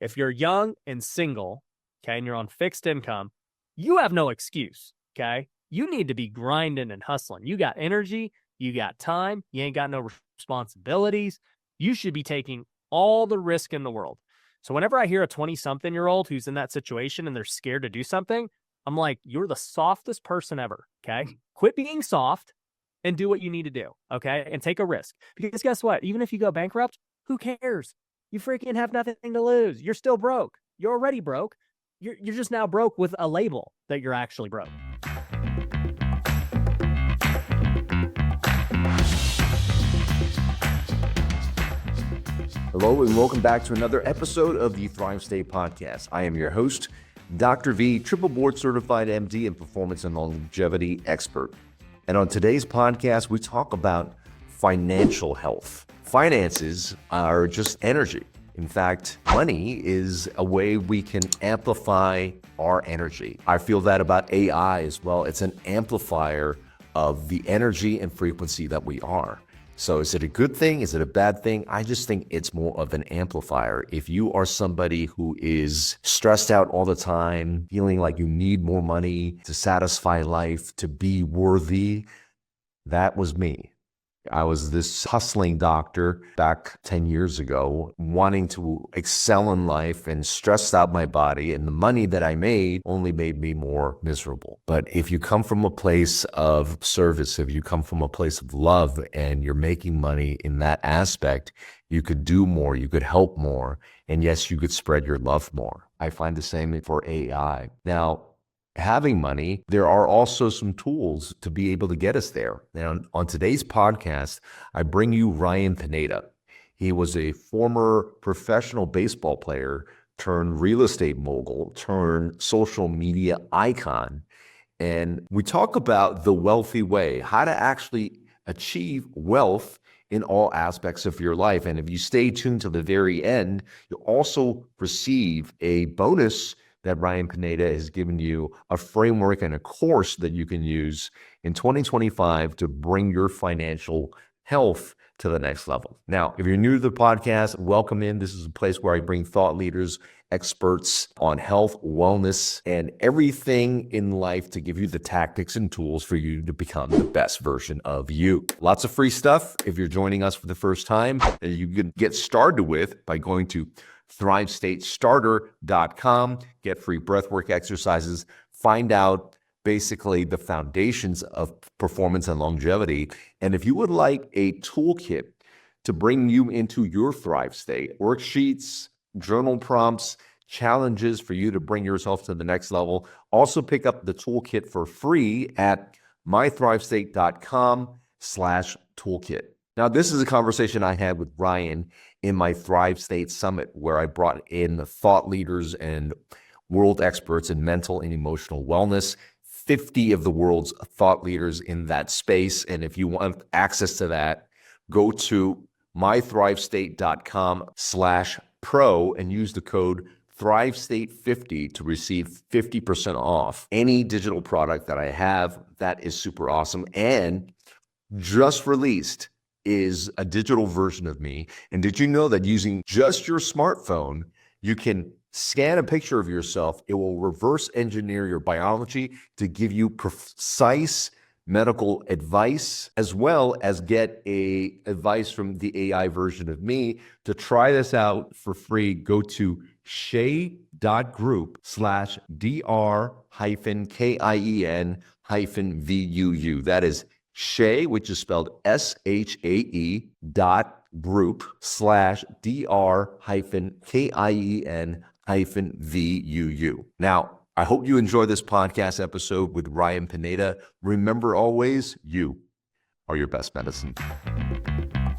If you're young and single, okay, and you're on fixed income, you have no excuse, okay? You need to be grinding and hustling. You got energy, you got time, you ain't got no responsibilities. You should be taking all the risk in the world. So whenever I hear a 20-something-year-old who's in that situation and they're scared to do something, I'm like, you're the softest person ever, okay? Quit being soft and do what you need to do, okay? And take a risk. Because guess what? Even if you go bankrupt, who cares? You freaking have nothing to lose. You're still broke. You're already broke. You're just now broke with a label that you're actually broke. Hello and welcome back to another episode of the Thrive State Podcast. I am your host, Dr. V, triple board certified MD and performance and longevity expert. And on today's podcast, we talk about financial health. Finances are just energy. In fact, money is a way we can amplify our energy. I feel that about AI as well. It's an amplifier of the energy and frequency that we are. So is it a good thing? Is it a bad thing? I just think it's more of an amplifier. If you are somebody who is stressed out all the time, feeling like you need more money to satisfy life, to be worthy, that was me. I was this hustling doctor back 10 years ago, wanting to excel in life and stressed out my body. And the money that I made only made me more miserable. But if you come from a place of service, if you come from a place of love and you're making money in that aspect, you could do more, you could help more. And yes, you could spread your love more. I find the same for AI. Now, having money, there are also some tools to be able to get us there. Now, on today's podcast, I bring you Ryan Pineda. He was a former professional baseball player turned real estate mogul, turned social media icon. And we talk about the wealthy way, how to actually achieve wealth in all aspects of your life. And if you stay tuned to the very end, you'll also receive a bonus that Ryan Pineda has given you, a framework and a course that you can use in 2025 to bring your financial health to the next level. Now, if you're new to the podcast, welcome in. This is a place where I bring thought leaders, experts on health, wellness, and everything in life to give you the tactics and tools for you to become the best version of you. Lots of free stuff. If you're joining us for the first time, you can get started with by going to thrivestatestarter.com, get free breathwork exercises, find out basically the foundations of performance and longevity. And if you would like a toolkit to bring you into your Thrive State, worksheets, journal prompts, challenges for you to bring yourself to the next level, also pick up the toolkit for free at mythrivestate.com/toolkit. Now, this is a conversation I had with Ryan in my Thrive State Summit, where I brought in the thought leaders and world experts in mental and emotional wellness, 50 of the world's thought leaders in that space. And if you want access to that, go to mythrivestate.com/pro and use the code ThriveState50 to receive 50% off any digital product that I have. That is super awesome. And just released is a digital version of me. And did you know that using just your smartphone, you can scan a picture of yourself? It will reverse engineer your biology to give you precise medical advice, as well as get advice from the AI version of me. To try this out for free, go to shay.group/dr-kien-vuu. That is Shay, which is spelled SHAE.group/dr-kien-vuu. Now, I hope you enjoy this podcast episode with Ryan Pineda. Remember always, you are your best medicine.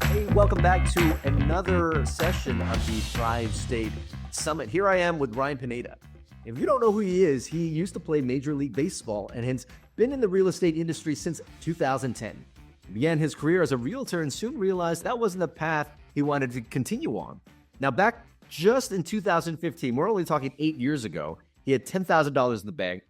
Hey, welcome back to another session of the Thrive State Summit. Here I am with Ryan Pineda. If you don't know who he is, he used to play Major League Baseball and hence been in the real estate industry since 2010. He began his career as a realtor and soon realized that wasn't the path he wanted to continue on. Now, back just in 2015, we're only talking 8 years ago, he had $10,000 in the bank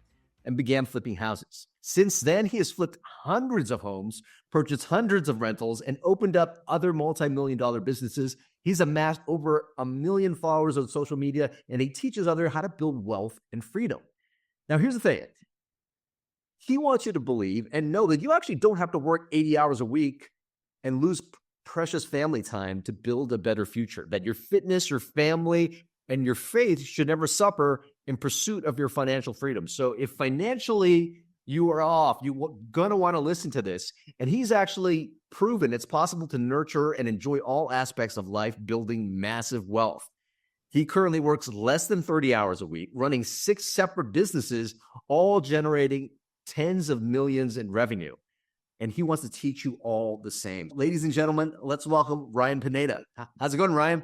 and began flipping houses. Since then, he has flipped hundreds of homes, purchased hundreds of rentals, and opened up other multi-million-dollar businesses He's amassed over 1 million followers on social media, and he teaches others how to build wealth and freedom. Now, here's the thing. He wants you to believe and know that you actually don't have to work 80 hours a week and lose precious family time to build a better future, that your fitness, your family, and your faith should never suffer in pursuit of your financial freedom. So if financially you are off, you're going to want to listen to this. And he's actually proven it's possible to nurture and enjoy all aspects of life, building massive wealth. He currently works less than 30 hours a week, running 6 separate businesses, all generating tens of millions in revenue. And he wants to teach you all the same. Ladies and gentlemen, let's welcome Ryan Pineda. How's it going, Ryan?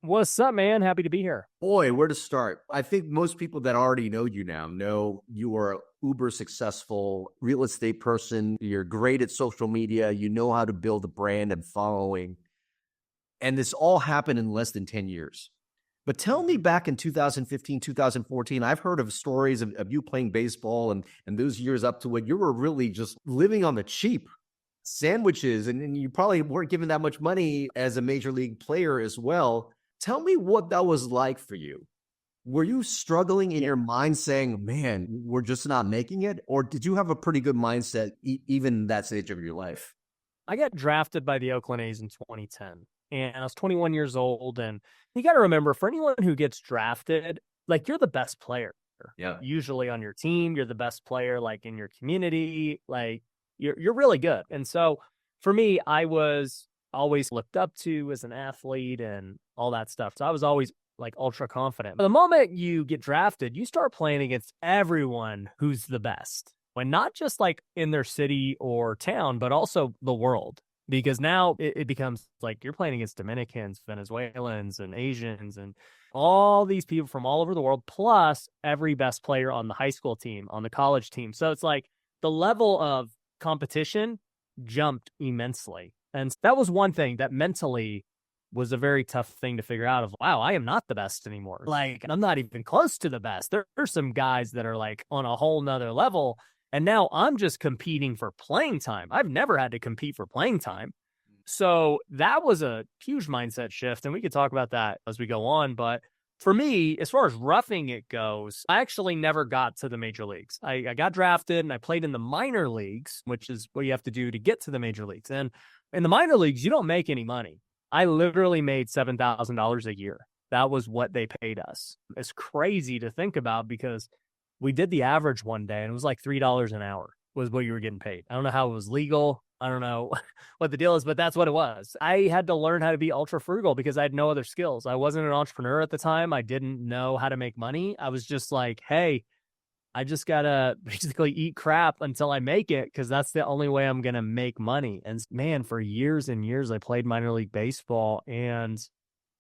What's up, man? Happy to be here. Boy, where to start? I think most people that already know you now know you are an uber successful real estate person. You're great at social media. You know how to build a brand and following. And this all happened in less than 10 years. But tell me, back in 2015, 2014, I've heard of stories of you playing baseball and those years up to when you were really just living on the cheap, sandwiches, and you probably weren't given that much money as a major league player as well. Tell me what that was like for you. Were you struggling in your mind saying, man, we're just not making it? Or did you have a pretty good mindset even that stage of your life? I got drafted by the Oakland A's in 2010, and I was 21 years old. And you got to remember, for anyone who gets drafted, like, you're the best player. Yeah. Usually on your team, you're the best player, like, in your community, like, you're really good. And so for me, I was always looked up to as an athlete and all that stuff. So I was always like ultra confident. But the moment you get drafted, you start playing against everyone who's the best. And not just like in their city or town, but also the world. Because now it becomes like you're playing against Dominicans, Venezuelans, and Asians, and all these people from all over the world, plus every best player on the high school team, on the college team. So it's like the level of competition jumped immensely. And that was one thing that mentally was a very tough thing to figure out of, wow, I am not the best anymore. Like, I'm not even close to the best. There are some guys that are like on a whole nother level. And now I'm just competing for playing time. I've never had to compete for playing time. So that was a huge mindset shift. And we could talk about that as we go on. But for me, as far as roughing it goes, I actually never got to the major leagues. I got drafted and I played in the minor leagues, which is what you have to do to get to the major leagues. And in the minor leagues, you don't make any money. I literally made $7,000 a year. That was what they paid us. It's crazy to think about because we did the average one day and it was like $3 an hour was what you were getting paid. I don't know how it was legal. I don't know what the deal is, but that's what it was. I had to learn how to be ultra frugal because I had no other skills. I wasn't an entrepreneur at the time. I didn't know how to make money. I was just like, hey, I just got to basically eat crap until I make it because that's the only way I'm going to make money. And man, for years and years, I played minor league baseball and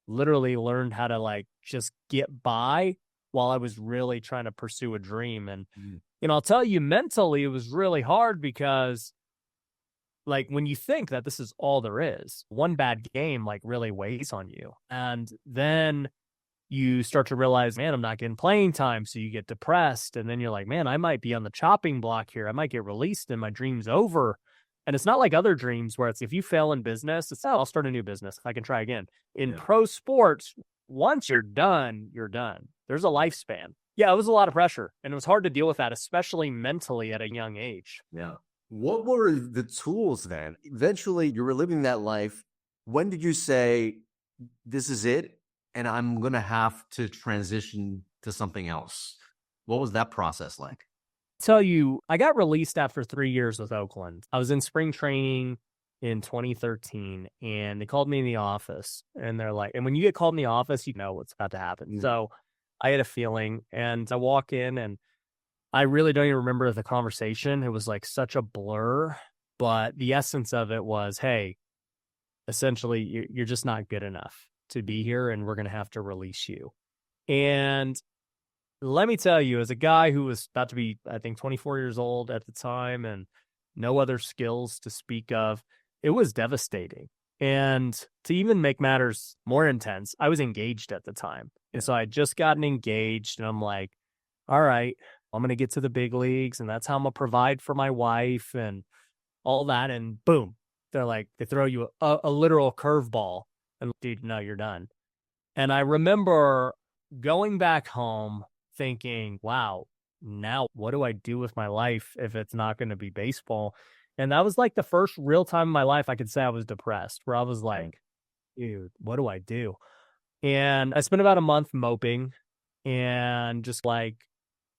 literally learned how to like just get by while I was really trying to pursue a dream. And, you know, I'll tell you, mentally, it was really hard because like when you think that this is all there is, one bad game like really weighs on you. And then you start to realize, man, I'm not getting playing time. So you get depressed. And then you're like, man, I might be on the chopping block here. I might get released and my dream's over. And it's not like other dreams where it's if you fail in business, it's, oh, I'll start a new business. I can try again. In pro sports, once you're done, you're done. There's a lifespan. Yeah, it was a lot of pressure. And it was hard to deal with that, especially mentally at a young age. Yeah. What were the tools then? Eventually, you were living that life. When did you say, this is it, and I'm going to have to transition to something else? What was that process like? Tell you, I got released after 3 years with Oakland. I was in spring training in 2013, and they called me in the office, and they're like, and when you get called in the office, you know what's about to happen. Mm-hmm. So I had a feeling, and I walk in, and I really don't even remember the conversation. It was like such a blur, but the essence of it was, hey, essentially, you're just not good enough to be here, and we're going to have to release you. And let me tell you, as a guy who was about to be, I think, 24 years old at the time and no other skills to speak of, it was devastating. And to even make matters more intense, I was engaged at the time. And so I had just gotten engaged, and I'm like, all right, I'm going to get to the big leagues, and that's how I'm going to provide for my wife and all that. And boom, they're like, they throw you a literal curveball. And dude, no, you're done. And I remember going back home thinking, wow, now what do I do with my life if it's not going to be baseball? And that was like the first real time in my life I could say I was depressed, where I was like, dude, what do I do? And I spent about a month moping and just like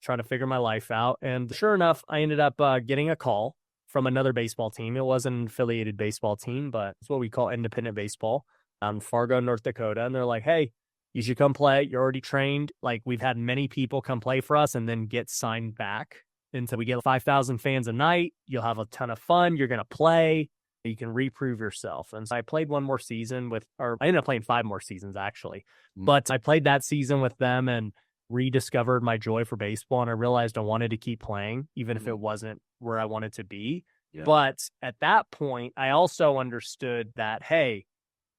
trying to figure my life out. And sure enough, I ended up getting a call from another baseball team. It wasn't an affiliated baseball team, but it's what we call independent baseball out in Fargo, North Dakota. And they're like, hey, you should come play. You're already trained. Like, we've had many people come play for us and then get signed back. And so we get 5,000 fans a night. You'll have a ton of fun. You're going to play. You can reprove yourself. And so I played one more season or I ended up playing 5 more seasons actually. But I played that season with them and rediscovered my joy for baseball. And I realized I wanted to keep playing, even if it wasn't where I wanted to be. Yeah. But at that point, I also understood that, hey,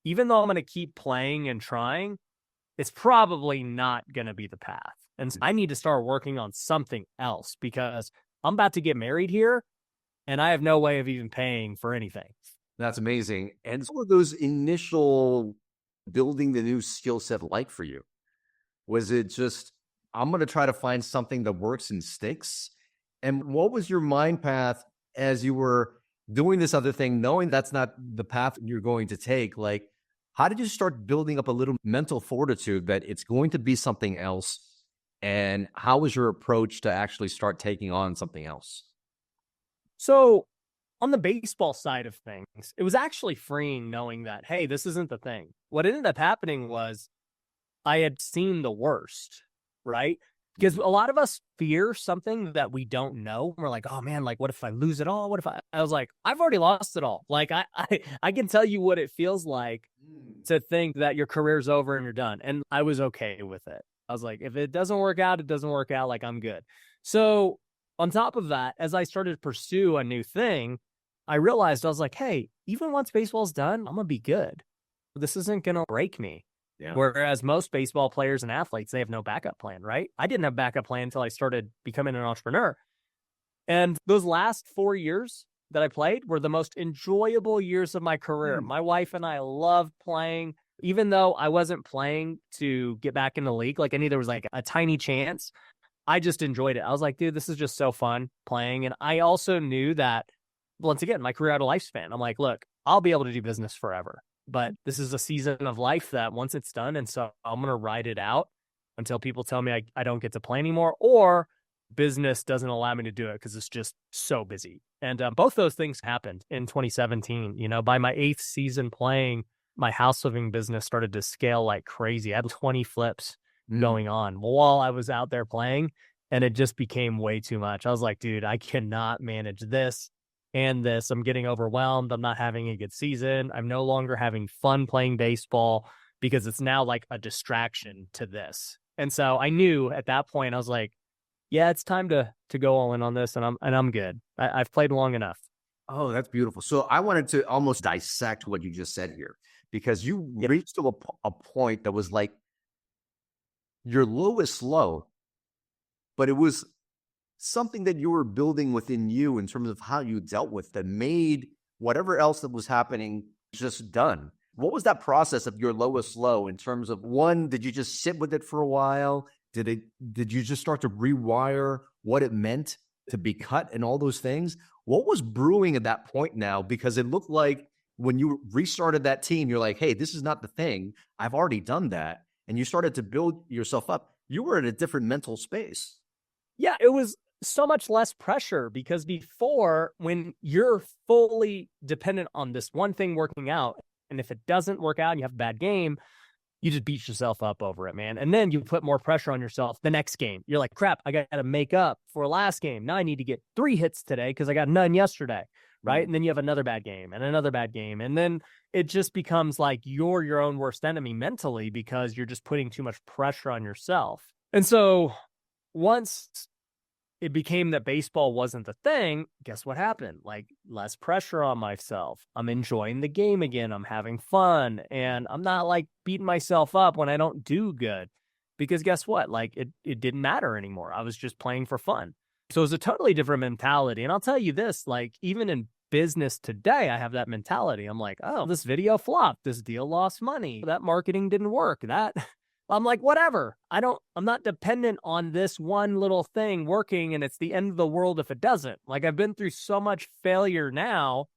even though I'm going to keep playing and trying, it's probably not going to be the path. And so I need to start working on something else because I'm about to get married here and I have no way of even paying for anything. That's amazing. And some of those initial building the new skill set like for you? Was it just, I'm going to try to find something that works and sticks? And what was your mind path as you were doing this other thing, knowing that's not the path you're going to take? Like, how did you start building up a little mental fortitude that it's going to be something else? And how was your approach to actually start taking on something else? So on the baseball side of things, it was actually freeing knowing that, hey, this isn't the thing. What ended up happening was I had seen the worst, right? Because a lot of us fear something that we don't know. We're like, oh man, like what if I lose it all? What if I was like, I've already lost it all. Like I can tell you what it feels like to think that your career's over and you're done. And I was okay with it. I was like, if it doesn't work out, it doesn't work out. Like, I'm good. So on top of that, as I started to pursue a new thing, I realized I was like, hey, even once baseball's done, I'm going to be good. This isn't going to break me. Yeah. Whereas most baseball players and athletes, they have no backup plan, right? I didn't have backup plan until I started becoming an entrepreneur. And those last 4 years that I played were the most enjoyable years of my career. My wife and I loved playing. Even though I wasn't playing to get back in the league, like I knew there was like a tiny chance, I just enjoyed it. I was like, dude, this is just so fun playing. And I also knew that, once again, my career had a lifespan. I'm like, look, I'll be able to do business forever, but this is a season of life that once it's done. And so I'm going to ride it out until people tell me I don't get to play anymore, or business doesn't allow me to do it because it's just so busy. And both those things happened in 2017. You know, by my 8th season playing, my house flipping business started to scale like crazy. I had 20 flips going on while I was out there playing, and it just became way too much. I was like, dude, I cannot manage this and this. I'm getting overwhelmed. I'm not having a good season. I'm no longer having fun playing baseball because it's now like a distraction to this. And so I knew at that point, I was like, yeah, it's time to go all in on this, and I'm good. I've played long enough. Oh, that's beautiful. So I wanted to almost dissect what you just said here, because you reached to a point that was like your lowest low, but it was something that you were building within you in terms of how you dealt with that made whatever else that was happening just done. What was that process of your lowest low in terms of, one, did you just sit with it for a while? Did you just start to rewire what it meant to be cut and all those things? What was brewing at that point now? Because it looked like when you restarted that team, you're like, hey, this is not the thing. I've already done that. And you started to build yourself up. You were in a different mental space. Yeah, it was so much less pressure, because before, when you're fully dependent on this one thing working out, and if it doesn't work out and you have a bad game, you just beat yourself up over it, man. And then you put more pressure on yourself the next game. You're like, crap, I got to make up for last game. Now I need to get 3 hits today because I got none yesterday, right? And then you have another bad game and another bad game. And then it just becomes like you're your own worst enemy mentally, because you're just putting too much pressure on yourself. And so once it became that baseball wasn't the thing, guess what happened? Like, less pressure on myself. I'm enjoying the game again. I'm having fun. And I'm not like beating myself up when I don't do good, because guess what? Like, it didn't matter anymore. I was just playing for fun. So it was a totally different mentality. And I'll tell you this, like, even in business today, I have that mentality. I'm like, oh, this video flopped. This deal lost money. That marketing didn't work. I'm like, whatever. I'm not dependent on this one little thing working and it's the end of the world if it doesn't. Like, I've been through so much failure now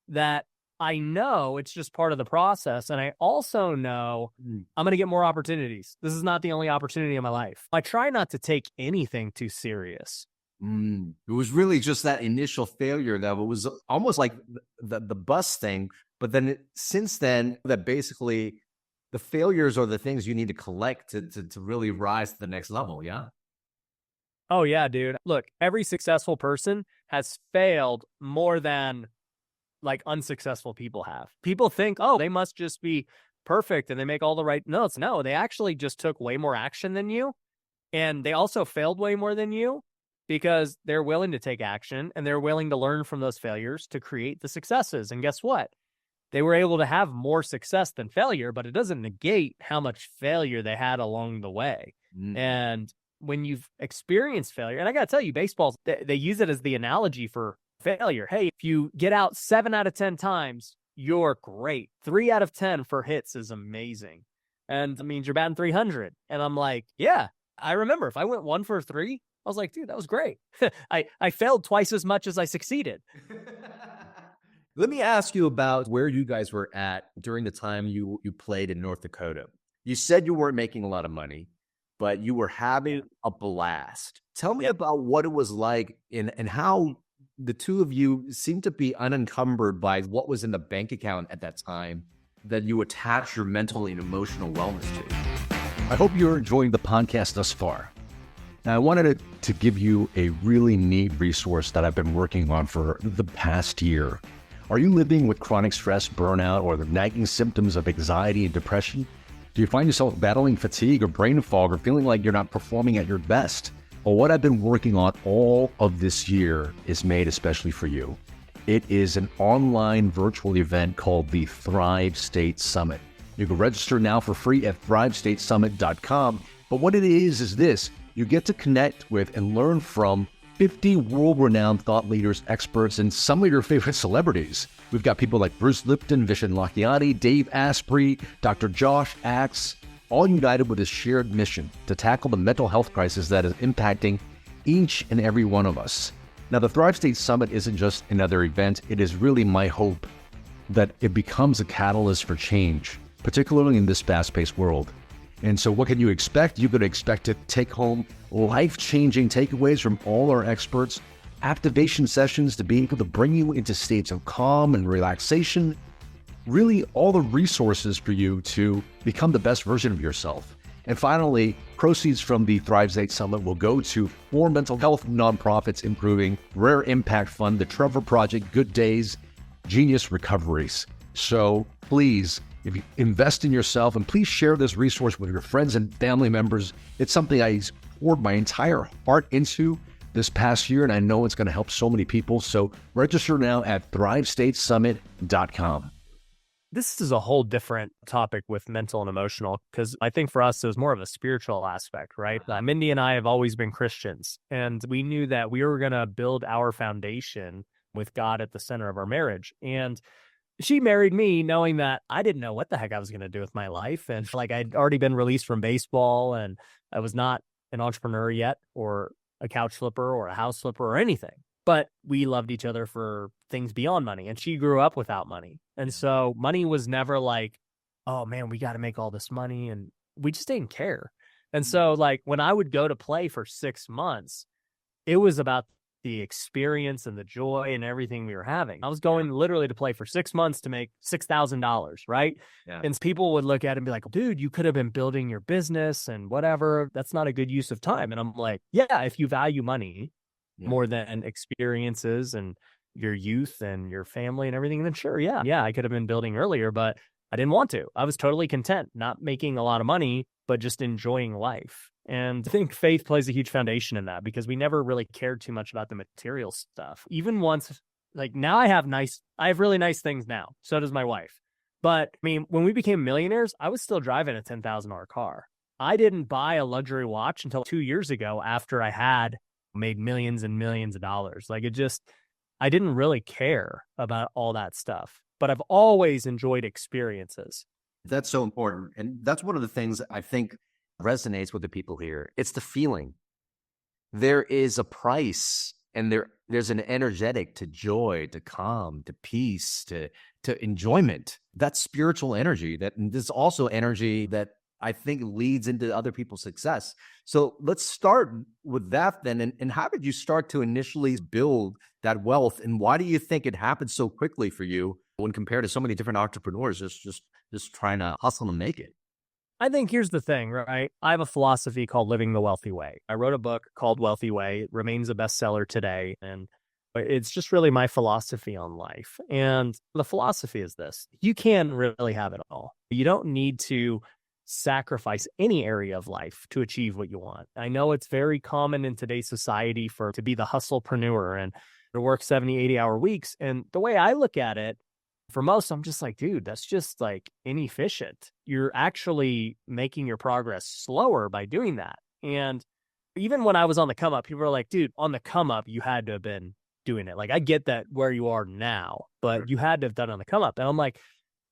that I know it's just part of the process. And I also know I'm going to get more opportunities. This is not the only opportunity in my life. I try not to take anything too serious. It was really just that initial failure that was almost like the bus thing. But then since then, that basically the failures are the things you need to collect to really rise to the next level. Yeah. Oh, yeah, dude. Look, every successful person has failed more than like unsuccessful people have. People think, oh, they must just be perfect and they make all the right notes. No, they actually just took way more action than you. And they also failed way more than you because they're willing to take action and they're willing to learn from those failures to create the successes. And guess what? They were able to have more success than failure, but it doesn't negate how much failure they had along the way. And when you've experienced failure, and I got to tell you, baseball, they use it as the analogy for failure. Hey, if you get out 7 out of 10 times, you're great. 3 out of 10 for hits is amazing. And that means you're batting 300. And I'm like, yeah, I remember if I went 1 for 3, I was like, dude, that was great. I failed twice as much as I succeeded. Let me ask you about where you guys were at during the time you played in North Dakota. You said you weren't making a lot of money, but you were having a blast. Tell me about what it was like and how the two of you seemed to be unencumbered by what was in the bank account at that time that you attach your mental and emotional wellness to. I hope you're enjoying the podcast thus far. Now, I wanted to give you a really neat resource that I've been working on for the past year. Are you living with chronic stress, burnout, or the nagging symptoms of anxiety and depression? Do you find yourself battling fatigue or brain fog or feeling like you're not performing at your best? Well, what I've been working on all of this year is made especially for you. It is an online virtual event called the Thrive State Summit. You can register now for free at thrivestatesummit.com. But what it is this. You get to connect with and learn from 50 world-renowned thought leaders, experts, and some of your favorite celebrities. We've got people like Bruce Lipton, Vishen Lakhiani, Dave Asprey, Dr. Josh Axe, all united with a shared mission to tackle the mental health crisis that is impacting each and every one of us. Now, the Thrive State Summit isn't just another event. It is really my hope that it becomes a catalyst for change, particularly in this fast-paced world. And so what can you expect? You could expect to take home life-changing takeaways from all our experts, activation sessions to be able to bring you into states of calm and relaxation, really all the resources for you to become the best version of yourself. And finally, proceeds from the Thrive State Summit will go to 4 mental health nonprofits improving Rare Impact Fund, the Trevor Project, Good Days, Genius Recoveries. So please, if you invest in yourself, and please share this resource with your friends and family members. It's something I poured my entire heart into this past year, and I know it's going to help so many people. So register now at thrivestatesummit.com. This is a whole different topic with mental and emotional, because I think for us, it was more of a spiritual aspect, right? Mindy and I have always been Christians, and we knew that we were going to build our foundation with God at the center of our marriage. And she married me knowing that I didn't know what the heck I was going to do with my life. And like, I'd already been released from baseball and I was not an entrepreneur yet or a couch flipper or a house flipper or anything, but we loved each other for things beyond money. And she grew up without money. And so money was never like, oh man, we got to make all this money. And we just didn't care. And so like when I would go to play for 6 months, it was about the experience and the joy and everything we were having. I was going literally to play for 6 months to make $6,000, right? Yeah. And people would look at it and be like, dude, you could have been building your business and whatever. That's not a good use of time. And I'm like, yeah, if you value money more than experiences and your youth and your family and everything, then sure, yeah, I could have been building earlier, but I didn't want to. I was totally content, not making a lot of money, but just enjoying life. And I think faith plays a huge foundation in that, because we never really cared too much about the material stuff. Even once, like now I have really nice things now. So does my wife. But I mean, when we became millionaires, I was still driving a $10,000 car. I didn't buy a luxury watch until 2 years ago after I had made millions and millions of dollars. Like I didn't really care about all that stuff, but I've always enjoyed experiences. That's so important. And that's one of the things I think resonates with the people here. It's the feeling. There is a price and there's an energetic to joy, to calm, to peace, to enjoyment. That's spiritual energy. There's also energy that I think leads into other people's success. So let's start with that then. And how did you start to initially build that wealth? And why do you think it happened so quickly for you when compared to so many different entrepreneurs just trying to hustle and make it? I think here's the thing, right? I have a philosophy called Living the Wealthy Way. I wrote a book called Wealthy Way. It remains a bestseller today. And it's just really my philosophy on life. And the philosophy is this: you can really have it all. You don't need to sacrifice any area of life to achieve what you want. I know it's very common in today's society to be the hustlepreneur and to work 70, 80-hour weeks. And the way I look at it, for most, I'm just like, dude, that's just like inefficient. You're actually making your progress slower by doing that. And even when I was on the come up, people were like, dude, on the come up, you had to have been doing it. Like, I get that where you are now, but you had to have done it on the come up. And I'm like,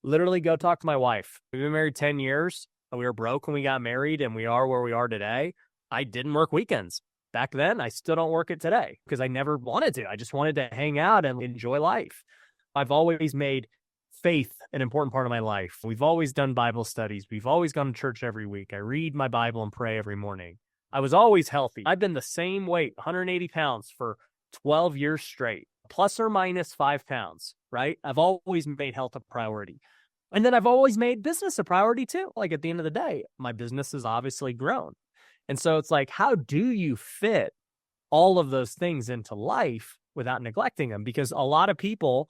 literally go talk to my wife. We've been married 10 years. We were broke when we got married, and we are where we are today. I didn't work weekends back then. I still don't work it today because I never wanted to. I just wanted to hang out and enjoy life. I've always made faith an important part of my life. We've always done Bible studies. We've always gone to church every week. I read my Bible and pray every morning. I was always healthy. I've been the same weight, 180 pounds for 12 years straight, plus or minus 5 pounds, right? I've always made health a priority. And then I've always made business a priority too. Like, at the end of the day, my business has obviously grown. And so it's like, how do you fit all of those things into life without neglecting them? Because a lot of people,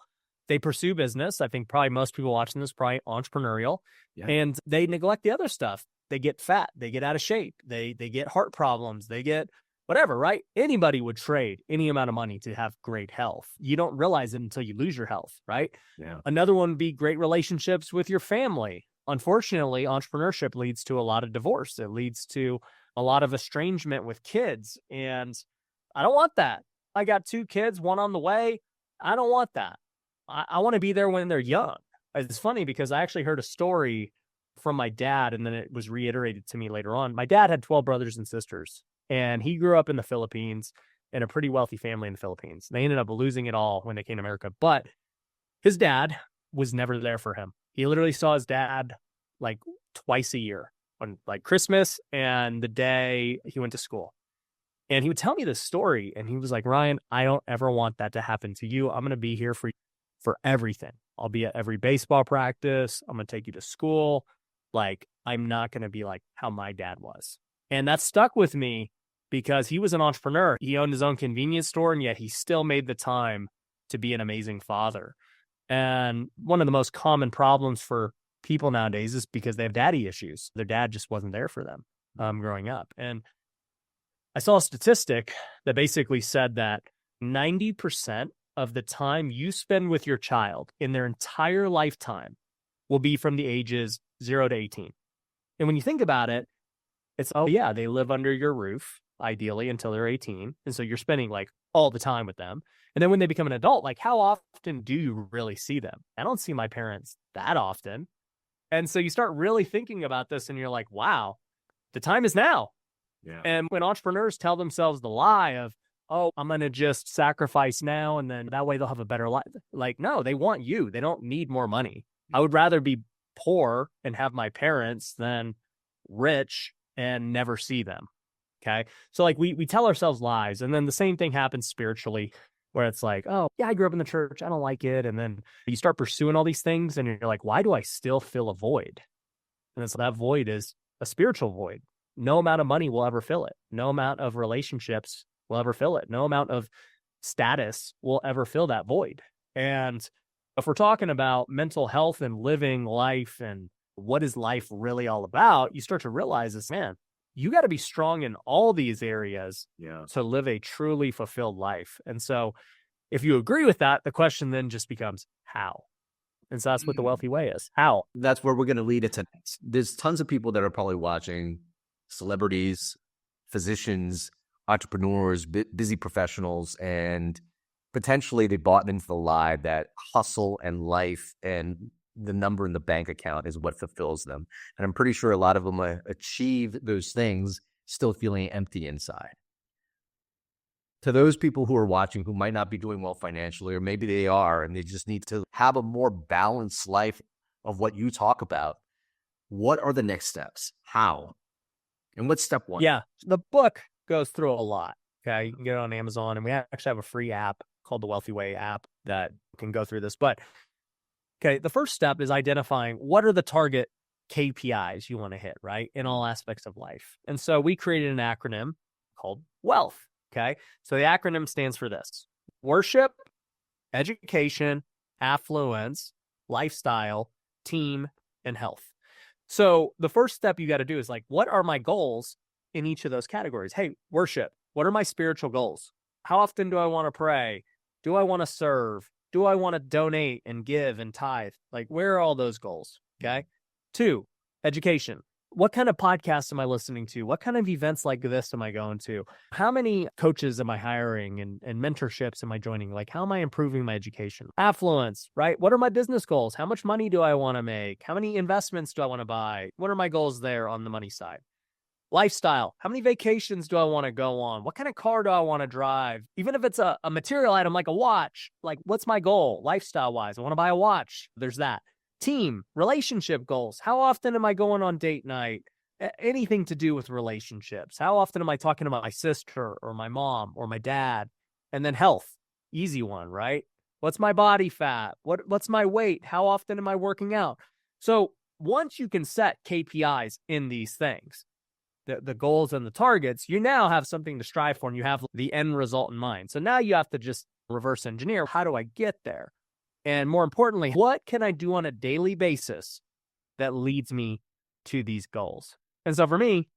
they pursue business. I think probably most people watching this probably entrepreneurial, and they neglect the other stuff. They get fat, they get out of shape, they get heart problems, they get whatever, right? Anybody would trade any amount of money to have great health. You don't realize it until you lose your health, right? Yeah. Another one would be great relationships with your family. Unfortunately, entrepreneurship leads to a lot of divorce. It leads to a lot of estrangement with kids. And I don't want that. I got 2 kids, one on the way. I don't want that. I want to be there when they're young. It's funny because I actually heard a story from my dad, and then it was reiterated to me later on. My dad had 12 brothers and sisters, and he grew up in the Philippines in a pretty wealthy family in the Philippines. They ended up losing it all when they came to America, but his dad was never there for him. He literally saw his dad like twice a year, on like Christmas and the day he went to school. And he would tell me this story, and he was like, Ryan, I don't ever want that to happen to you. I'm going to be here for everything. I'll be at every baseball practice. I'm going to take you to school. Like, I'm not going to be like how my dad was. And that stuck with me because he was an entrepreneur. He owned his own convenience store, and yet he still made the time to be an amazing father. And one of the most common problems for people nowadays is because they have daddy issues. Their dad just wasn't there for them growing up. And I saw a statistic that basically said that 90% of the time you spend with your child in their entire lifetime will be from the ages 0 to 18. And when you think about it, it's, oh yeah, they live under your roof, ideally until they're 18. And so you're spending like all the time with them. And then when they become an adult, like, how often do you really see them? I don't see my parents that often. And so you start really thinking about this, and you're like, wow, the time is now. Yeah. And when entrepreneurs tell themselves the lie of, oh, I'm going to just sacrifice now, and then that way they'll have a better life. Like, no, they want you. They don't need more money. I would rather be poor and have my parents than rich and never see them. Okay. So like we tell ourselves lies, and then the same thing happens spiritually, where it's like, oh yeah, I grew up in the church, I don't like it. And then you start pursuing all these things, and you're like, why do I still feel a void? And so that void is a spiritual void. No amount of money will ever fill it. No amount of relationships will ever fill it. No amount of status will ever fill that void. And if we're talking about mental health and living life and what is life really all about, you start to realize this, man, you got to be strong in all these areas to live a truly fulfilled life. And so if you agree with that, the question then just becomes how. And so that's what the wealthy way is. How? That's where we're going to lead it to next. There's tons of people that are probably watching, celebrities, physicians, entrepreneurs, busy professionals, and potentially they bought into the lie that hustle and life and the number in the bank account is what fulfills them. And I'm pretty sure a lot of them achieve those things still feeling empty inside. To those people who are watching who might not be doing well financially, or maybe they are, and they just need to have a more balanced life of what you talk about, what are the next steps? How? And what's step one? Yeah, the book goes through a lot. Okay, you can get it on Amazon, and we actually have a free app called the Wealthy Way app that can go through this. But okay, the first step is identifying what are the target KPIs you want to hit, right, in all aspects of life. And so we created an acronym called WEALTH. Okay, so the acronym stands for this: worship, education, affluence, lifestyle, team, and health. So the first step you got to do is like, what are my goals in each of those categories? Hey, worship. What are my spiritual goals? How often do I want to pray? Do I want to serve? Do I want to donate and give and tithe? Like, where are all those goals? Okay. 2, education. What kind of podcasts am I listening to? What kind of events like this am I going to? How many coaches am I hiring and mentorships am I joining? Like, how am I improving my education? Affluence, right? What are my business goals? How much money do I want to make? How many investments do I want to buy? What are my goals there on the money side? Lifestyle. How many vacations do I want to go on? What kind of car do I want to drive? Even if it's a material item like a watch, like what's my goal lifestyle wise? I want to buy a watch. There's that. Team, relationship goals. How often am I going on date night? Anything to do with relationships. How often am I talking to my sister or my mom or my dad? And then health, easy one, right? What's my body fat? What's my weight? How often am I working out? So once you can set KPIs in these things, the goals and the targets, you now have something to strive for and you have the end result in mind. So now you have to just reverse engineer. How do I get there? And more importantly, what can I do on a daily basis that leads me to these goals? And so for me,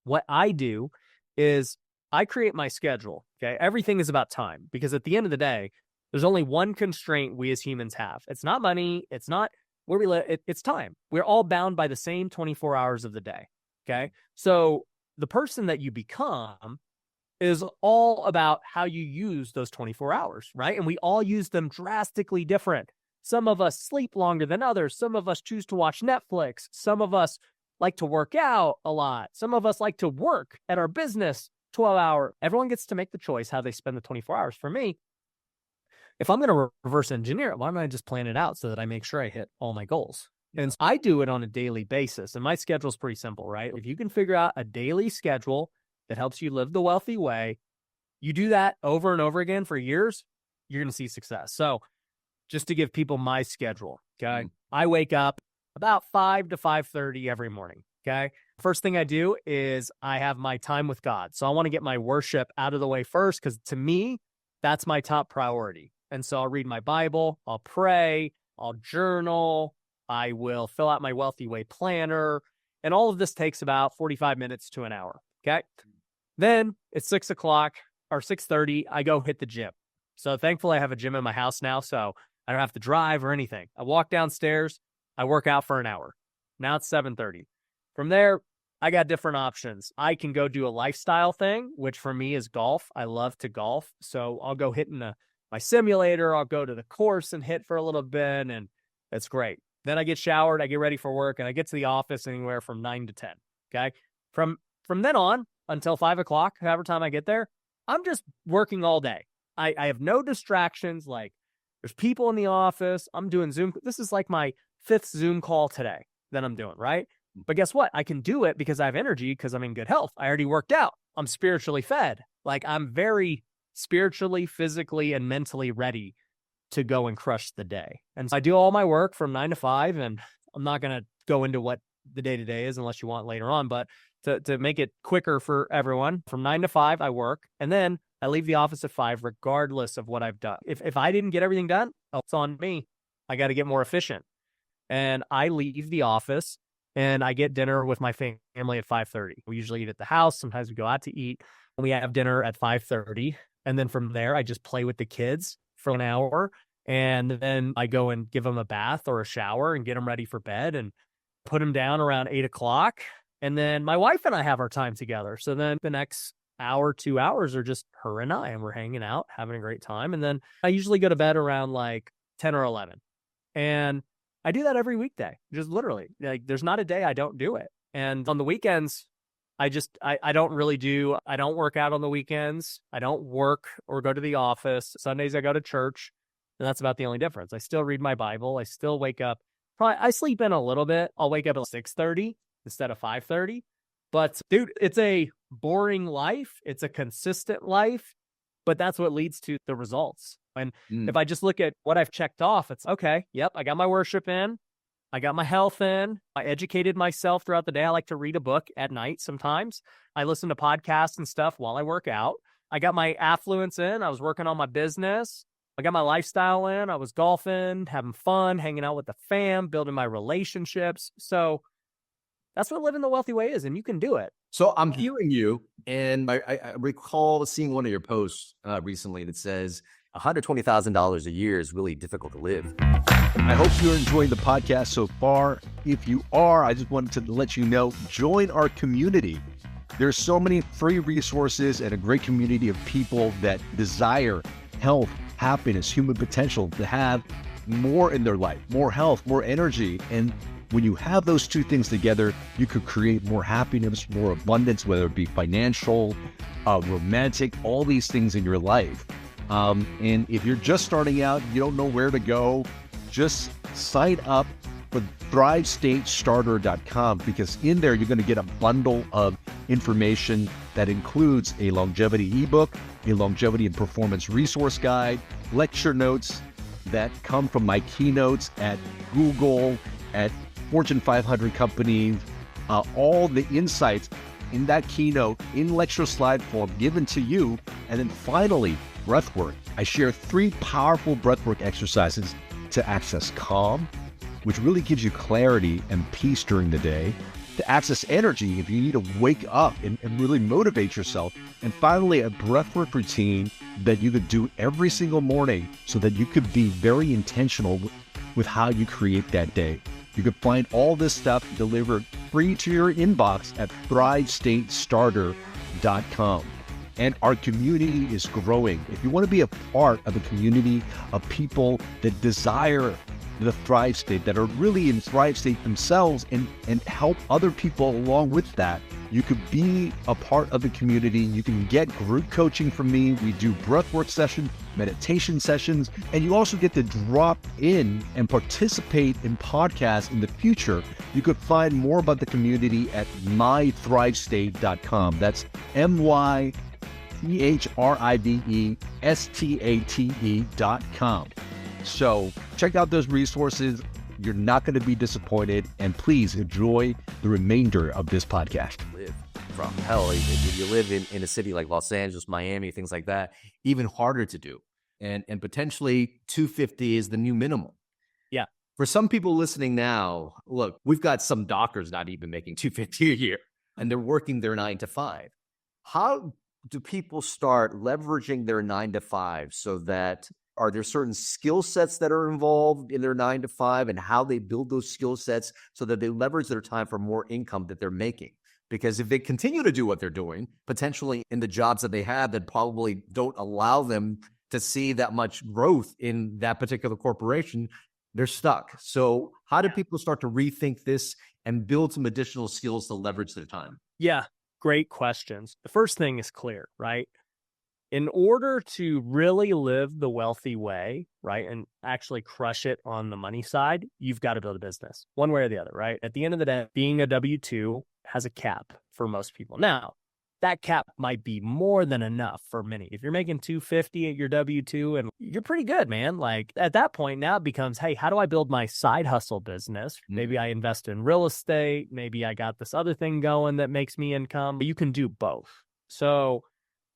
what I do is I create my schedule. Okay. Everything is about time because at the end of the day, there's only one constraint we as humans have. It's not money. It's not where we live. It's time. We're all bound by the same 24 hours of the day. Okay. So the person that you become is all about how you use those 24 hours, right? And we all use them drastically different. Some of us sleep longer than others. Some of us choose to watch Netflix. Some of us like to work out a lot. Some of us like to work at our business 12-hour. Everyone gets to make the choice how they spend the 24 hours. For me, if I'm going to reverse engineer it, why don't I just plan it out so that I make sure I hit all my goals? And I do it on a daily basis. And my schedule is pretty simple, right? If you can figure out a daily schedule that helps you live the wealthy way, you do that over and over again for years, you're going to see success. So just to give people my schedule, okay? I wake up about 5 to 5:30 every morning, okay? First thing I do is I have my time with God. So I want to get my worship out of the way first because to me, that's my top priority. And so I'll read my Bible, I'll pray, I'll journal, I will fill out my Wealthy Way planner, and all of this takes about 45 minutes to an hour, okay? Then it's 6 o'clock or 6:30, I go hit the gym. So thankfully I have a gym in my house now, so I don't have to drive or anything. I walk downstairs, I work out for an hour. Now it's 7:30. From there, I got different options. I can go do a lifestyle thing, which for me is golf. I love to golf. So I'll go hit in my simulator. I'll go to the course and hit for a little bit, and it's great. Then I get showered, I get ready for work, and I get to the office anywhere from 9 to 10. Okay. From then on until 5 o'clock, however time I get there, I'm just working all day. I have no distractions. Like there's people in the office. I'm doing Zoom. This is like my 5th Zoom call today that I'm doing, right? But guess what? I can do it because I have energy because I'm in good health. I already worked out. I'm spiritually fed. Like I'm very spiritually, physically, and mentally ready to go and crush the day. And so I do all my work from 9 to 5, and I'm not going to go into what the day-to-day is unless you want later on, but to make it quicker for everyone, from 9 to 5, I work, and then I leave the office at 5, regardless of what I've done. If I didn't get everything done, it's on me. I got to get more efficient. And I leave the office and I get dinner with my family at 5:30. We usually eat at the house. Sometimes we go out to eat. We have dinner at 5:30. And then from there, I just play with the kids for an hour. And then I go and give them a bath or a shower and get them ready for bed and put them down around 8 o'clock. And then my wife and I have our time together. So then the next hour, 2 hours are just her and I, and we're hanging out, having a great time. And then I usually go to bed around like 10 or 11. And I do that every weekday, just literally. Like, there's not a day I don't do it. And on the weekends, I don't work out on the weekends. I don't work or go to the office. Sundays I go to church, and that's about the only difference. I still read my Bible. I still wake up. I sleep in a little bit. I'll wake up at 6:30 instead of 5:30. But dude, it's a boring life. It's a consistent life, but that's what leads to the results. And if I just look at what I've checked off, it's okay. Yep, I got my worship in. I got my health in. I educated myself throughout the day. I like to read a book at night sometimes. I listen to podcasts and stuff while I work out. I got my affluence in. I was working on my business. I got my lifestyle in. I was golfing, having fun, hanging out with the fam, building my relationships. So that's what living the wealthy way is, and you can do it. So I'm hearing you, and I recall seeing one of your posts recently that says $120,000 a year is really difficult to live. I hope you're enjoying the podcast so far. If you are, I just wanted to let you know, join our community. There's so many free resources and a great community of people that desire health, happiness, human potential, to have more in their life, more health, more energy. And when you have those two things together, you could create more happiness, more abundance, whether it be financial, romantic, all these things in your life. And if you're just starting out, you don't know where to go, just sign up for thrivestatestarter.com, because in there, you're going to get a bundle of information that includes a longevity ebook, a longevity and performance resource guide, lecture notes that come from my keynotes at Google, at Fortune 500 companies, all the insights in that keynote in lecture slide form given to you. And then finally, breathwork. I share 3 powerful breathwork exercises to access calm, which really gives you clarity and peace during the day, to access energy if you need to wake up and really motivate yourself, and finally, a breathwork routine that you could do every single morning so that you could be very intentional with how you create that day. You can find all this stuff delivered free to your inbox at thrivestatestarter.com. And our community is growing. If you want to be a part of a community of people that desire the Thrive State, that are really in Thrive State themselves, and help other people along with that, you could be a part of the community. You can get group coaching from me. We do breathwork sessions, meditation sessions, and you also get to drop in and participate in podcasts in the future. You could find more about the community at mythrivestate.com. That's mythrivestate.com. So check out those resources. You're not going to be disappointed. And please enjoy the remainder of this podcast. Live from hell. If you live in a city like Los Angeles, Miami, things like that, even harder to do. And potentially 250 is the new minimum. Yeah. For some people listening now, look, we've got some doctors not even making 250 a year, and they're working their 9 to 5. How do people start leveraging their 9 to 5 so that, are there certain skill sets that are involved in their 9 to 5, and how they build those skill sets so that they leverage their time for more income that they're making? Because if they continue to do what they're doing, potentially in the jobs that they have that probably don't allow them to see that much growth in that particular corporation, they're stuck. So how do people start to rethink this and build some additional skills to leverage their time? Yeah, great questions. The first thing is clear, right? In order to really live the wealthy way, right, and actually crush it on the money side, you've got to build a business one way or the other, right? At the end of the day, being a W-2 has a cap for most people. Now, that cap might be more than enough for many. If you're making $250 at your W-2, and you're pretty good, man. Like, at that point, now it becomes, hey, how do I build my side hustle business? Maybe I invest in real estate. Maybe I got this other thing going that makes me income. You can do both. So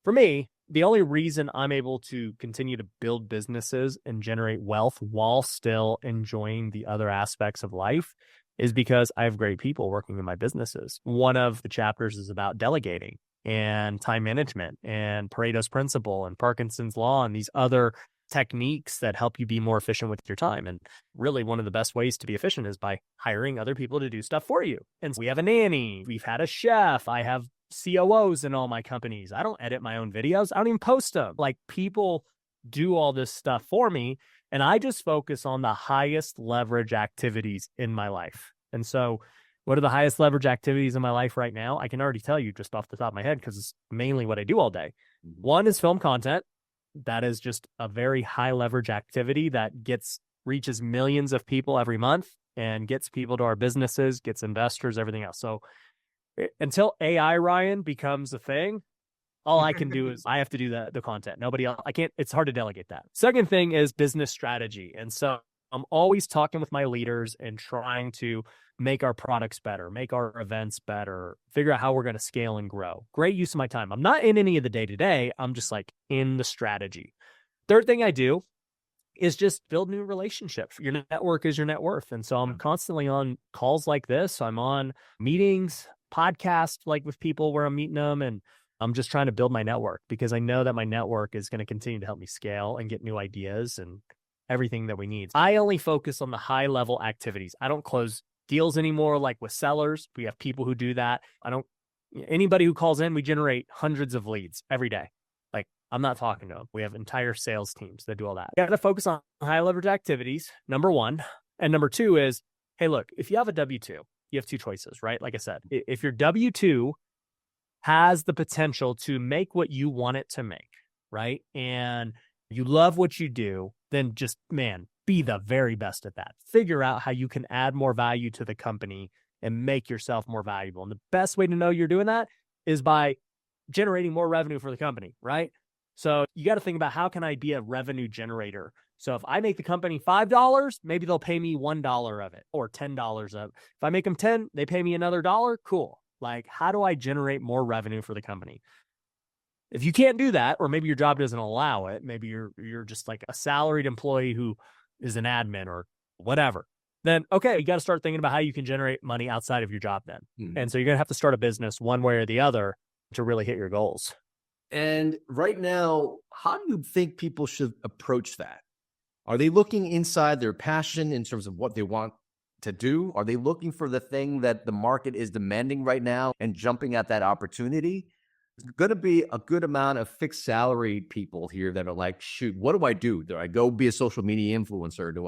for me, the only reason I'm able to continue to build businesses and generate wealth while still enjoying the other aspects of life is because I have great people working in my businesses. One of the chapters is about delegating and time management and Pareto's principle and Parkinson's law and these other techniques that help you be more efficient with your time. And really, one of the best ways to be efficient is by hiring other people to do stuff for you. And so we have a nanny, we've had a chef, I have COOs in all my companies. I don't edit my own videos. I don't even post them. Like, people do all this stuff for me. And I just focus on the highest leverage activities in my life. And so what are the highest leverage activities in my life right now? I can already tell you just off the top of my head, because it's mainly what I do all day. One is film content. That is just a very high leverage activity that reaches millions of people every month and gets people to our businesses, gets investors, everything else. So until AI, Ryan, becomes a thing, all I can do is I have to do the content. Nobody else, I can't, it's hard to delegate that. Second thing is business strategy. And so I'm always talking with my leaders and trying to make our products better, make our events better, figure out how we're going to scale and grow. Great use of my time. I'm not in any of the day-to-day. I'm just like in the strategy. Third thing I do is just build new relationships. Your network is your net worth. And so I'm constantly on calls like this. I'm on meetings, podcasts, like with people where I'm meeting them, and I'm just trying to build my network, because I know that my network is going to continue to help me scale and get new ideas and everything that we need. I only focus on the high level activities. I don't close deals anymore like with sellers. We have people who do that. Anybody who calls in, we generate hundreds of leads every day. Like, I'm not talking to them. We have entire sales teams that do all that. You got to focus on high leverage activities, number one. And number two is, hey, look, if you have a W-2, you have two choices, right? Like I said, if your W-2 has the potential to make what you want it to make, right? And you love what you do, then just, man, be the very best at that. Figure out how you can add more value to the company and make yourself more valuable. And the best way to know you're doing that is by generating more revenue for the company, right? So you got to think about, how can I be a revenue generator? So if I make the company $5, maybe they'll pay me $1 of it, or $10 of it. If I make them 10, they pay me another $1. Cool. Like, how do I generate more revenue for the company? If you can't do that, or maybe your job doesn't allow it, maybe you're just like a salaried employee who is an admin or whatever, then okay, you got to start thinking about how you can generate money outside of your job then. And so you're going to have to start a business one way or the other to really hit your goals. And right now, how do you think people should approach that? Are they looking inside their passion in terms of what they want to do? Are they looking for the thing that the market is demanding right now and jumping at that opportunity? There's going to be a good amount of fixed salary people here that are like, shoot, what do I do? Do I go be a social media influencer? Do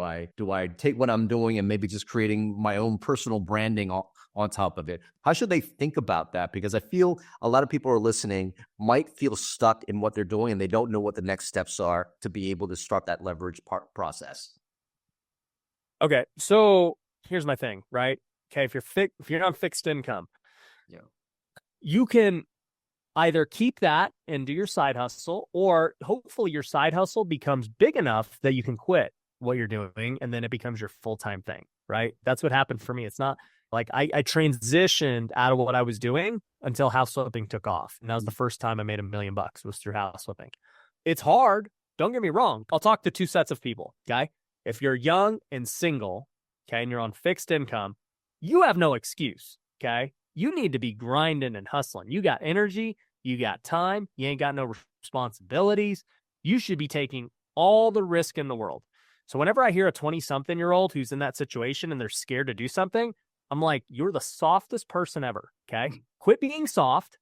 I take what I'm doing and maybe just creating my own personal branding on top of it? How should they think about that? Because I feel a lot of people are listening might feel stuck in what they're doing and they don't know what the next steps are to be able to start that leverage process. Okay, so here's my thing, right? Okay, if you're on fixed income, you can either keep that and do your side hustle, or hopefully your side hustle becomes big enough that you can quit what you're doing and then it becomes your full-time thing, right? That's what happened for me. It's not like I transitioned out of what I was doing until house flipping took off. And that was the first time I made $1 million was through house flipping. It's hard. Don't get me wrong. I'll talk to two sets of people, okay? If you're young and single, okay, and you're on fixed income, you have no excuse, okay? You need to be grinding and hustling. You got energy, you got time, you ain't got no responsibilities. You should be taking all the risk in the world. So whenever I hear a 20-something-year-old who's in that situation and they're scared to do something, I'm like, you're the softest person ever, okay? Quit being soft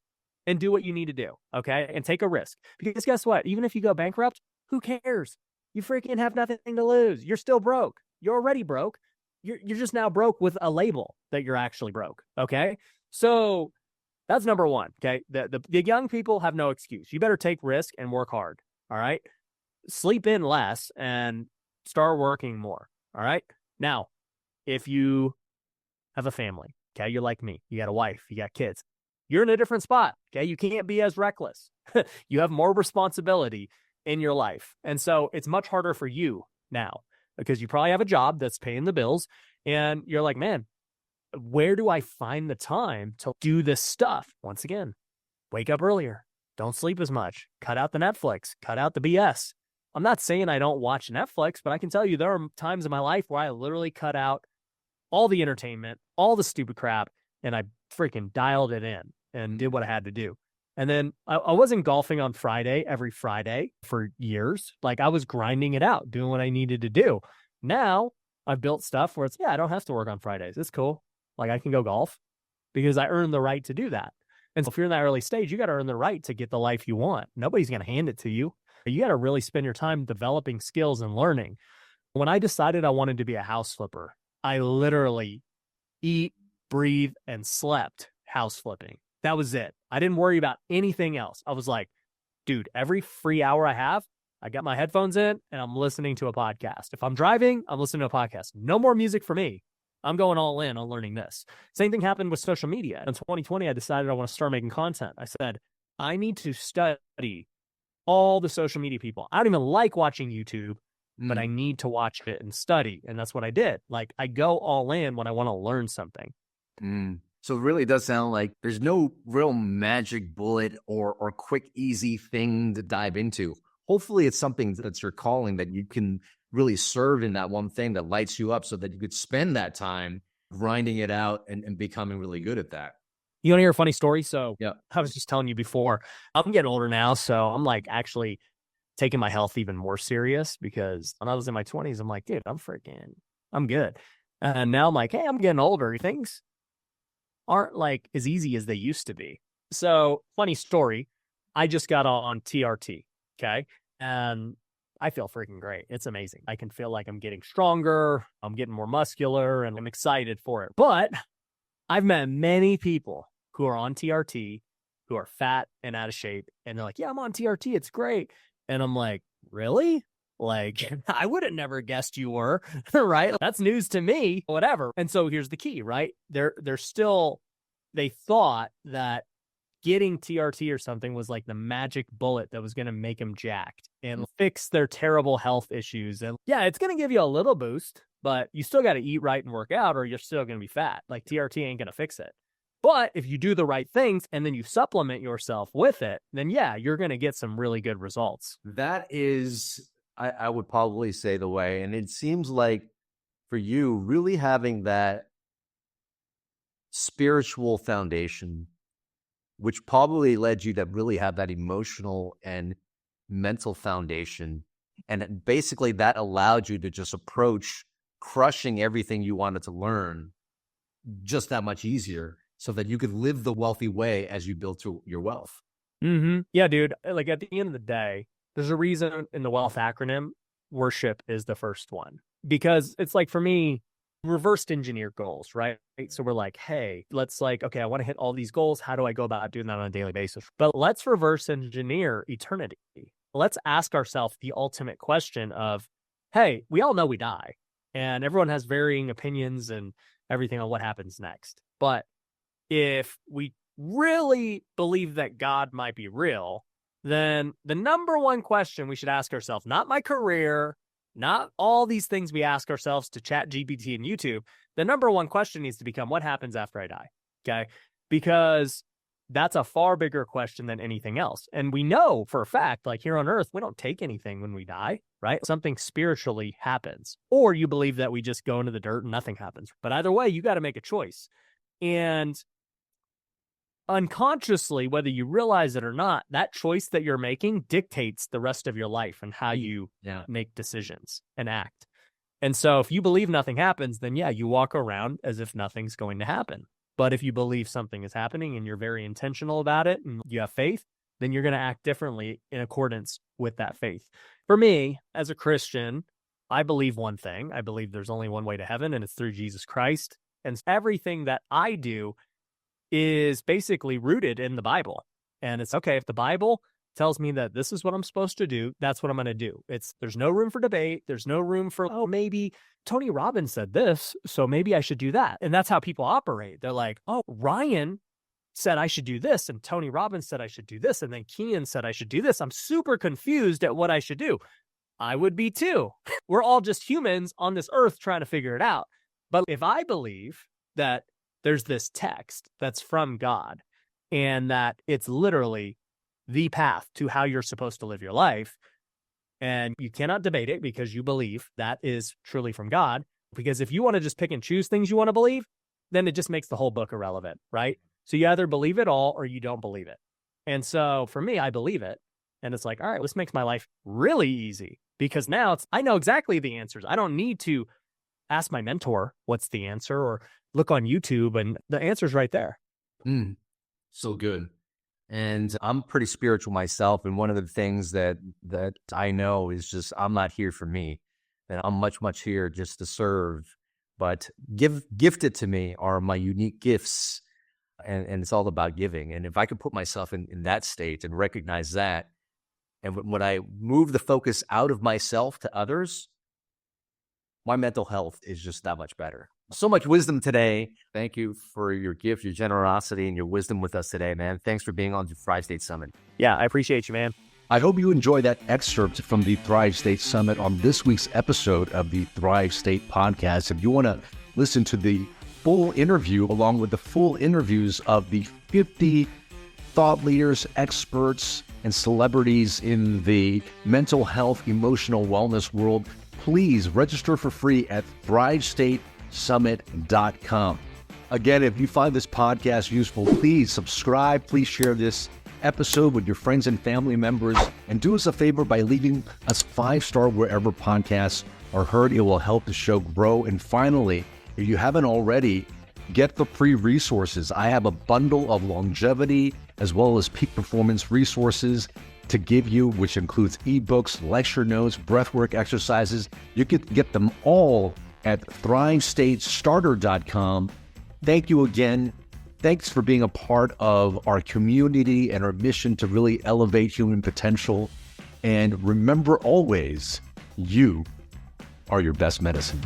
and do what you need to do, okay? And take a risk. Because guess what? Even if you go bankrupt, who cares? You freaking have nothing to lose. You're still broke. You're already broke. You're just now broke with a label that you're actually broke, okay? So that's number one, okay? The young people have no excuse. You better take risk and work hard, all right? Sleep in less and start working more, all right? Now, if you have a family, okay, you're like me, you got a wife, you got kids, you're in a different spot, okay? You can't be as reckless. You have more responsibility in your life. And so it's much harder for you now because you probably have a job that's paying the bills and you're like, man, where do I find the time to do this stuff? Once again, wake up earlier. Don't sleep as much. Cut out the Netflix. Cut out the BS. I'm not saying I don't watch Netflix, but I can tell you there are times in my life where I literally cut out all the entertainment, all the stupid crap, and I freaking dialed it in and did what I had to do. And then I wasn't golfing on Friday, every Friday for years. Like I was grinding it out, doing what I needed to do. Now I've built stuff where it's, I don't have to work on Fridays. It's cool. Like I can go golf because I earned the right to do that. And so if you're in that early stage, you got to earn the right to get the life you want. Nobody's going to hand it to you. You got to really spend your time developing skills and learning. When I decided I wanted to be a house flipper, I literally eat, breathe, and slept house flipping. That was it. I didn't worry about anything else. I was like, dude, every free hour I have, I got my headphones in and I'm listening to a podcast. If I'm driving, I'm listening to a podcast. No more music for me. I'm going all in on learning this. Same thing happened with social media. In 2020, I decided I want to start making content. I said, I need to study all the social media people. I don't even like watching YouTube, but I need to watch it and study. And that's what I did. Like, I go all in when I want to learn something. So it really does sound like there's no real magic bullet or quick, easy thing to dive into. Hopefully it's something that's your calling, that you can really serve in that one thing that lights you up, so that you could spend that time grinding it out and becoming really good at that. You want to hear a funny story? So yeah, I was just telling you before, I'm getting older now. So I'm like actually taking my health even more serious, because when I was in my 20s, I'm like, dude, I'm good. And now I'm like, hey, I'm getting older. Things aren't like as easy as they used to be. So funny story, I just got on TRT. Okay. And I feel freaking great. It's amazing. I can feel like I'm getting stronger. I'm getting more muscular and I'm excited for it. But I've met many people who are on TRT who are fat and out of shape. And they're like, yeah, I'm on TRT. It's great. And I'm like, really? Like, I would have never guessed you were, right? That's news to me, whatever. And so here's the key, right? They thought that getting TRT or something was like the magic bullet that was going to make them jacked and fix their terrible health issues. And yeah, it's going to give you a little boost, but you still got to eat right and work out, or you're still going to be fat. Like, TRT ain't going to fix it. But if you do the right things and then you supplement yourself with it, then yeah, you're going to get some really good results. That is, I would probably say, the way. And it seems like for you, really having that spiritual foundation, which probably led you to really have that emotional and mental foundation. And basically that allowed you to just approach crushing everything you wanted to learn just that much easier, so that you could live the wealthy way as you build to your wealth. Yeah, dude. Like, at the end of the day, there's a reason in the wealth acronym, worship is the first one. Because it's like, for me, reversed engineer goals, right? So we're like, hey, okay, I want to hit all these goals. How do I go about doing that on a daily basis? But let's reverse engineer eternity. Let's ask ourselves the ultimate question of, hey, we all know we die, and everyone has varying opinions and everything on what happens next. But if we really believe that God might be real, then the number one question we should ask ourselves, not my career, not all these things we ask ourselves to Chat GPT and YouTube, the number one question needs to become, what happens after I die? Okay. Because that's a far bigger question than anything else. And we know for a fact, like, here on earth, we don't take anything when we die, right? Something spiritually happens. Or you believe that we just go into the dirt and nothing happens. But either way, you got to make a choice. And unconsciously, whether you realize it or not, that choice that you're making dictates the rest of your life and how you make decisions and act. And so if you believe nothing happens, then yeah, you walk around as if nothing's going to happen. But if you believe something is happening and you're very intentional about it and you have faith, then you're going to act differently in accordance with that faith. For me, as a Christian, I believe one thing. I believe there's only one way to heaven, and it's through Jesus Christ. And everything that I do is basically rooted in the Bible. And it's okay, if the Bible tells me that this is what I'm supposed to do, that's what I'm going to do. There's no room for debate. There's no room for, oh, maybe Tony Robbins said this, so maybe I should do that. And that's how people operate. They're like, oh, Ryan said I should do this, and Tony Robbins said I should do this, and then Kien said I should do this. I'm super confused at what I should do. I would be too. We're all just humans on this earth trying to figure it out. But if I believe that there's this text that's from God and that it's literally the path to how you're supposed to live your life, and you cannot debate it because you believe that is truly from God, because if you want to just pick and choose things you want to believe, then it just makes the whole book irrelevant, right? So you either believe it all or you don't believe it. And so for me, I believe it. And it's like, all right, this makes my life really easy, because now I know exactly the answers. I don't need to ask my mentor what's the answer or look on YouTube, and the answer's right there. So good. And I'm pretty spiritual myself. And one of the things that I know is just I'm not here for me. And I'm much here just to serve. But gifted to me are my unique gifts. And it's all about giving. And if I could put myself in that state and recognize that, and when I move the focus out of myself to others, my mental health is just that much better. So much wisdom today. Thank you for your gift, your generosity, and your wisdom with us today, man. Thanks for being on the Thrive State Summit. Yeah, I appreciate you, man. I hope you enjoyed that excerpt from the Thrive State Summit on this week's episode of the Thrive State Podcast. If you want to listen to the full interview along with the full interviews of the 50 thought leaders, experts, and celebrities in the mental health, emotional wellness world, please register for free at ThriveStateSummit.com. Again, if you find this podcast useful, please subscribe. Please share this episode with your friends and family members. And do us a favor by leaving us 5-star wherever podcasts are heard. It will help the show grow. And finally, if you haven't already, get the free resources. I have a bundle of longevity as well as peak performance resources to give you, which includes ebooks, lecture notes, breathwork exercises. You can get them all at ThriveStateStarter.com. Thank you again. Thanks for being a part of our community and our mission to really elevate human potential. And remember always, you are your best medicine.